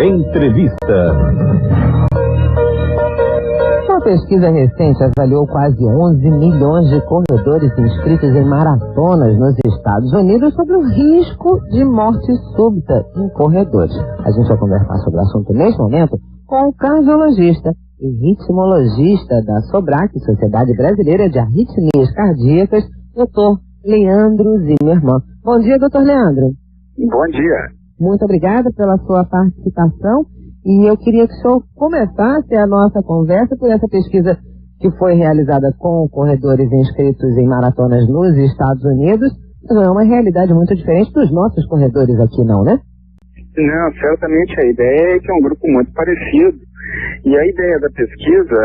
Entrevista. Uma pesquisa recente avaliou quase 11 milhões de corredores inscritos em maratonas nos Estados Unidos sobre o risco de morte súbita em corredores. A gente vai conversar sobre o assunto neste momento com o cardiologista e ritmologista da SOBRAC, Sociedade Brasileira de Arritmias Cardíacas, Dr. Leandro Zimmermann. Bom dia, Dr. Leandro. Bom dia. Muito obrigada pela sua participação. E eu queria que o senhor começasse a nossa conversa por essa pesquisa que foi realizada com corredores inscritos em maratonas nos Estados Unidos. Não é uma realidade muito diferente dos nossos corredores aqui, não, né? Não, certamente a ideia é que é um grupo muito parecido. E a ideia da pesquisa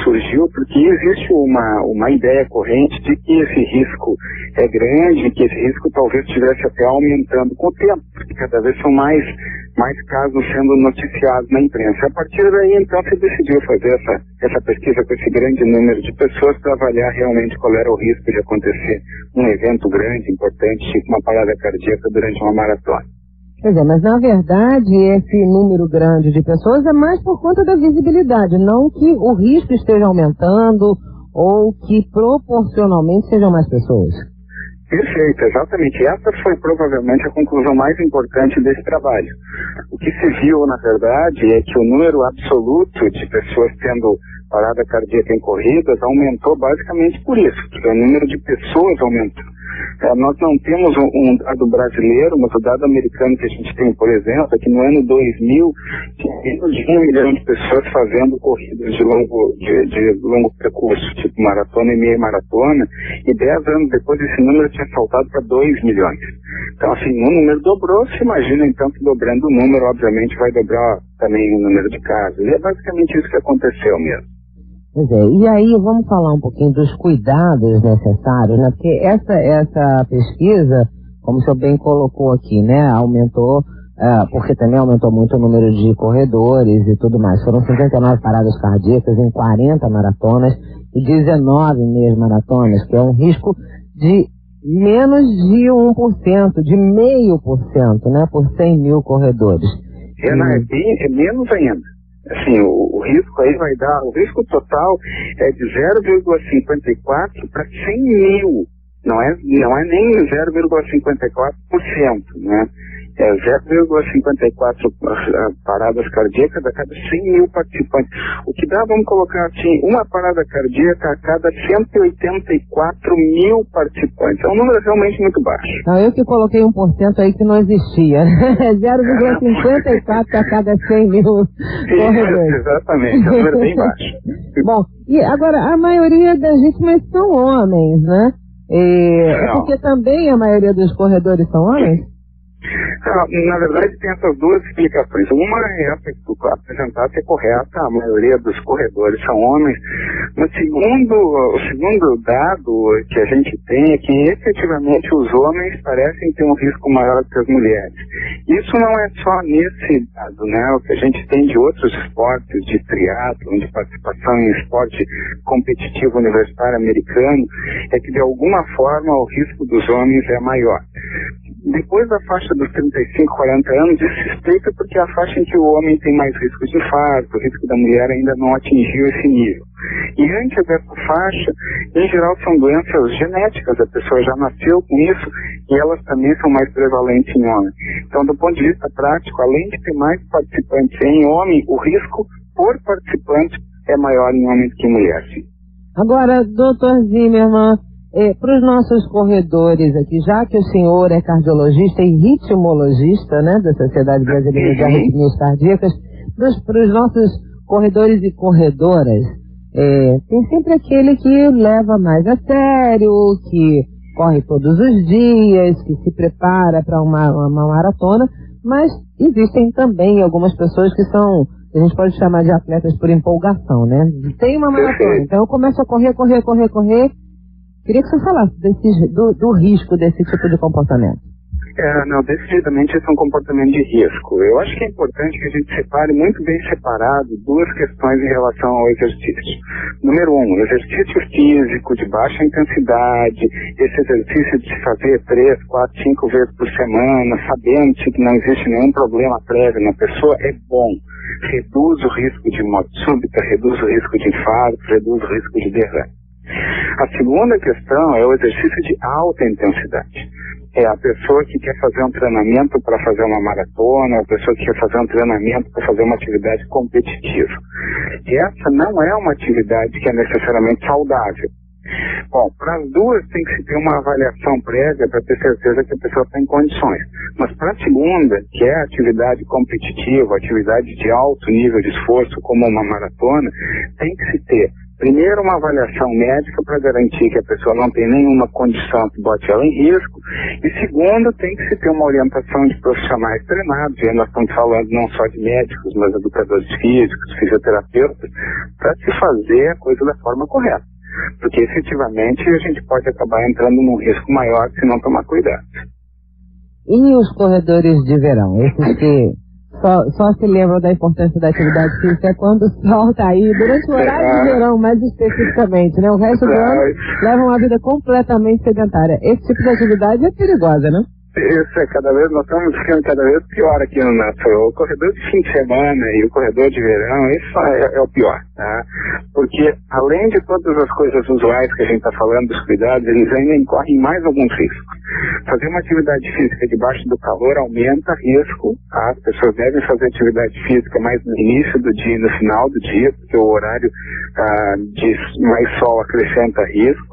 surgiu porque existe uma ideia corrente de que esse risco é grande, que esse risco talvez estivesse até aumentando com o tempo, porque cada vez são mais casos sendo noticiados na imprensa. A partir daí, então, se decidiu fazer essa pesquisa com esse grande número de pessoas para avaliar realmente qual era o risco de acontecer um evento grande, importante, tipo uma parada cardíaca durante uma maratona. Quer dizer, mas na verdade esse número grande de pessoas é mais por conta da visibilidade, não que o risco esteja aumentando ou que proporcionalmente sejam mais pessoas. Perfeito, exatamente. Essa foi provavelmente a conclusão mais importante desse trabalho. O que se viu, na verdade, é que o número absoluto de pessoas tendo parada cardíaca em corridas aumentou basicamente por isso, porque o número de pessoas aumentou. Nós não temos um dado brasileiro, mas o dado americano que a gente tem, por exemplo, é que no ano 2000 tinha menos de 1 milhão de pessoas fazendo corridas de longo percurso, tipo maratona e meia maratona, e 10 anos depois esse número tinha saltado para 2 milhões. Então, assim, o número dobrou, se imagina então que dobrando o número, obviamente, vai dobrar também o número de casos. E é basicamente isso que aconteceu mesmo. Pois é, e aí vamos falar um pouquinho dos cuidados necessários, né? Porque essa pesquisa, como o senhor bem colocou aqui, né, aumentou, porque também aumentou muito o número de corredores e tudo mais. Foram 59 paradas cardíacas em 40 maratonas e 19 meias maratonas, que é um risco de menos de 1%, de 0,5%, né, por 100 mil corredores. É menos ainda. Assim, o risco aí vai dar, o risco total é de 0,54 para 100 mil, não é nem 0,54%, né? É 0,54 paradas cardíacas a cada 100 mil participantes. O que dá, vamos colocar assim, uma parada cardíaca a cada 184 mil participantes. É um número realmente muito baixo. Eu que coloquei 1% aí que não existia. 0,54 a cada 100 mil corredores. Exatamente, é um número bem baixo. Bom, e agora, a maioria das vítimas são homens, né? É porque também a maioria dos corredores são homens? Na verdade, tem essas duas explicações. Uma é essa que tu apresentaste é correta, a maioria dos corredores são homens. Mas o segundo dado que a gente tem é que efetivamente os homens parecem ter um risco maior que as mulheres. Isso não é só nesse dado, né? O que a gente tem de outros esportes, de triatlon, de participação em esporte competitivo universitário americano, é que de alguma forma o risco dos homens é maior. Depois da faixa dos 35, 40 anos, isso se explica porque é a faixa em que o homem tem mais risco de infarto, o risco da mulher ainda não atingiu esse nível. E antes dessa faixa, em geral, são doenças genéticas, a pessoa já nasceu com isso e elas também são mais prevalentes em homem. Então, do ponto de vista prático, além de ter mais participantes em homem, o risco por participante é maior em homem do que em mulher, sim. Agora, doutor Zimmermann, para os nossos corredores aqui, já que o senhor é cardiologista e ritmologista, né, da Sociedade Brasileira de Arritmias Cardíacas, para os nossos corredores e corredoras, tem sempre aquele que leva mais a sério, que corre todos os dias, que se prepara para uma maratona, mas existem também algumas pessoas que são, a gente pode chamar de atletas por empolgação, né? Tem uma maratona, então eu começo a correr. Queria que você falasse do risco desse tipo de comportamento. Não, decididamente esse é um comportamento de risco. Eu acho que é importante que a gente separe muito bem separado duas questões em relação ao exercício. Número 1, exercício físico de baixa intensidade, esse exercício de se fazer 3, 4, 5 vezes por semana, sabendo que não existe nenhum problema prévio na pessoa, é bom. Reduz o risco de morte súbita, reduz o risco de infarto, reduz o risco de derrame. A segunda questão é o exercício de alta intensidade. É a pessoa que quer fazer um treinamento para fazer uma maratona, a pessoa que quer fazer um treinamento para fazer uma atividade competitiva. E essa não é uma atividade que é necessariamente saudável. Bom, para as duas tem que se ter uma avaliação prévia para ter certeza que a pessoa está em condições. Mas para a segunda, que é a atividade competitiva, atividade de alto nível de esforço, como uma maratona, tem que se ter primeiro uma avaliação médica para garantir que a pessoa não tem nenhuma condição que bote ela em risco, e segundo, tem que se ter uma orientação de profissionais treinados, e aí nós estamos falando não só de médicos, mas educadores físicos, fisioterapeutas, para se fazer a coisa da forma correta. Porque efetivamente a gente pode acabar entrando num risco maior se não tomar cuidado. E os corredores de verão? Esses que só se lembram da importância da atividade física quando o sol está aí, durante o horário de verão, mais especificamente, né? O resto do ano levam uma vida completamente sedentária. Esse tipo de atividade é perigosa, né? Isso é nós estamos ficando cada vez pior aqui no nosso. O corredor de fim de semana e o corredor de verão, isso é o pior, tá? Porque, além de todas as coisas usuais que a gente está falando dos cuidados, eles ainda incorrem mais alguns riscos. Fazer uma atividade física debaixo do calor aumenta risco, tá? As pessoas devem fazer atividade física mais no início do dia e no final do dia, porque o horário de mais sol acrescenta risco.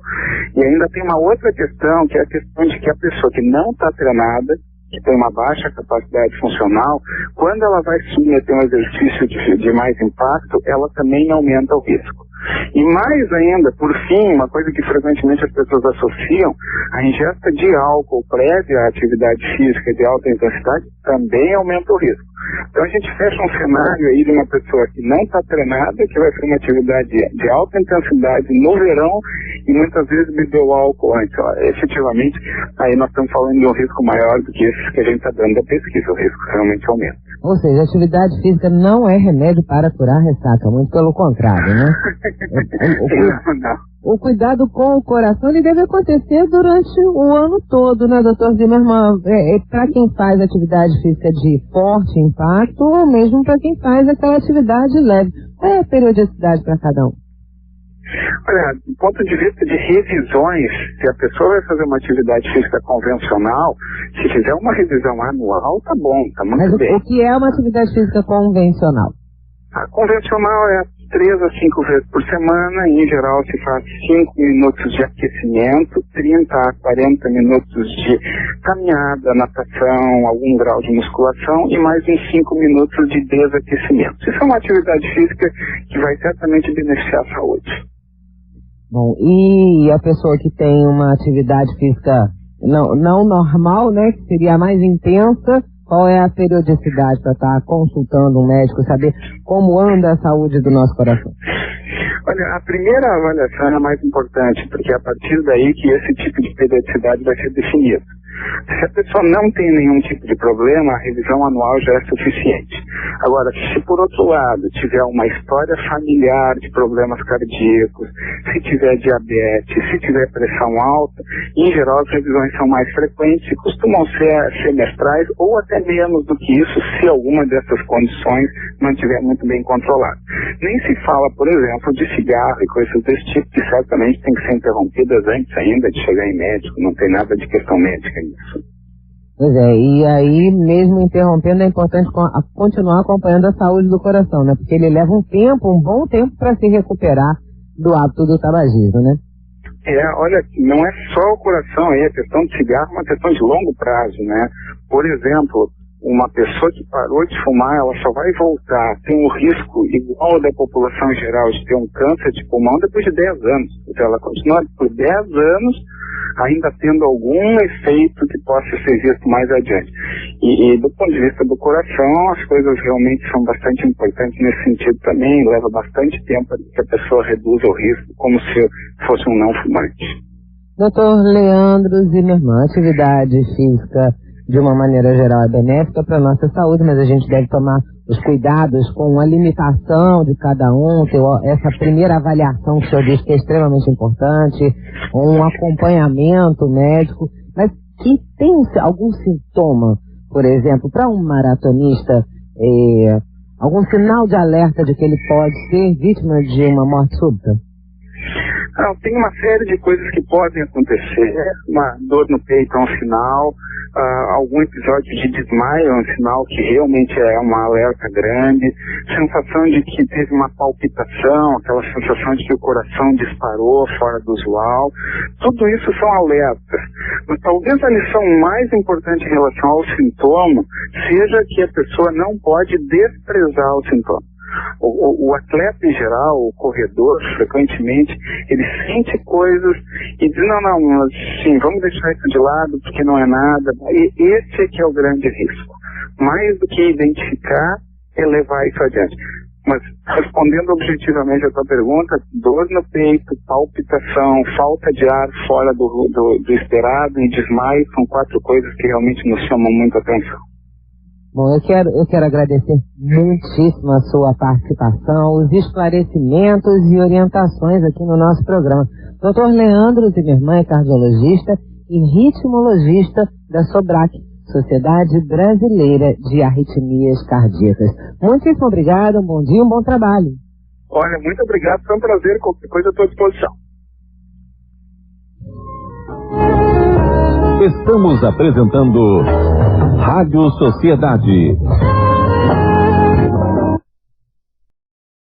E ainda tem uma outra questão, que é a questão de que a pessoa que não está treinada, que tem uma baixa capacidade funcional, quando ela vai submeter um exercício de mais impacto, ela também aumenta o risco. E mais ainda, por fim, uma coisa que frequentemente as pessoas associam, a ingesta de álcool prévia à atividade física de alta intensidade também aumenta o risco. Então a gente fecha um cenário aí de uma pessoa que não está treinada, que vai fazer uma atividade de alta intensidade no verão e muitas vezes bebeu álcool antes. Efetivamente, aí nós estamos falando de um risco maior do que esse que a gente está dando da pesquisa, o risco realmente aumenta. Ou seja, a atividade física não é remédio para curar ressaca, muito pelo contrário, né? O cuidado com o coração ele deve acontecer durante o ano todo, né, doutor Zimmermann? Para quem faz atividade física de forte impacto ou mesmo para quem faz aquela atividade leve. Qual é a periodicidade para cada um? Olha, do ponto de vista de revisões, se a pessoa vai fazer uma atividade física convencional, se fizer uma revisão anual, tá bom, tá muito bem. Mas o que é uma atividade física convencional? A convencional é 3 a 5 vezes por semana, em geral se faz 5 minutos de aquecimento, 30 a 40 minutos de caminhada, natação, algum grau de musculação e mais uns 5 minutos de desaquecimento. Isso é uma atividade física que vai certamente beneficiar a saúde. Bom, e a pessoa que tem uma atividade física não normal, né, que seria a mais intensa, qual é a periodicidade para estar consultando um médico, saber como anda a saúde do nosso coração? Olha, a primeira avaliação é a mais importante, porque é a partir daí que esse tipo de periodicidade vai ser definido. Se a pessoa não tem nenhum tipo de problema, a revisão anual já é suficiente. Agora, se por outro lado tiver uma história familiar de problemas cardíacos, se tiver diabetes, se tiver pressão alta, em geral as revisões são mais frequentes e costumam ser semestrais ou até menos do que isso, se alguma dessas condições não estiver muito bem controlada. Nem se fala, por exemplo, de cigarro e coisas desse tipo, que certamente tem que ser interrompidas antes ainda de chegar em médico, não tem nada de questão médica nisso. Pois é, e aí mesmo interrompendo é importante continuar acompanhando a saúde do coração, né? Porque ele leva um bom tempo para se recuperar do hábito do tabagismo, né? Olha, não é só o coração aí, a questão de cigarro é uma questão de longo prazo, né? Por exemplo, uma pessoa que parou de fumar, ela só vai voltar, tem um risco igual ao da população em geral de ter um câncer de pulmão depois de 10 anos. Então ela continua por 10 anos ainda tendo algum efeito que possa ser visto mais adiante. E do ponto de vista do coração, as coisas realmente são bastante importantes nesse sentido também, leva bastante tempo para que a pessoa reduza o risco, como se fosse um não fumante. Doutor Leandro Zimmermann, atividade física de uma maneira geral, é benéfica para a nossa saúde, mas a gente deve tomar os cuidados com a limitação de cada um, ter essa primeira avaliação que o senhor diz que é extremamente importante, um acompanhamento médico. Mas que tem algum sintoma, por exemplo, para um maratonista, algum sinal de alerta de que ele pode ser vítima de uma morte súbita? Não, tem uma série de coisas que podem acontecer. Uma dor no peito é um sinal, algum episódio de desmaio é um sinal que realmente é uma alerta grande, sensação de que teve uma palpitação, aquela sensação de que o coração disparou fora do usual. Tudo isso são alertas. Mas talvez a lição mais importante em relação ao sintoma seja que a pessoa não pode desprezar o sintoma. O atleta em geral, o corredor, frequentemente, ele sente coisas e diz, não, mas sim, vamos deixar isso de lado porque não é nada. E esse é que é o grande risco. Mais do que identificar, é levar isso adiante. Mas, respondendo objetivamente a tua pergunta, dor no peito, palpitação, falta de ar fora do esperado e desmaio são 4 coisas que realmente nos chamam muita atenção. Bom, eu quero agradecer muitíssimo a sua participação, os esclarecimentos e orientações aqui no nosso programa. Dr. Leandro Zimmermann é cardiologista e ritmologista da SOBRAC, Sociedade Brasileira de Arritmias Cardíacas. Muitíssimo obrigado, um bom dia, um bom trabalho. Olha, muito obrigado, foi um prazer, qualquer coisa à tua disposição. Estamos apresentando Rádio Sociedade.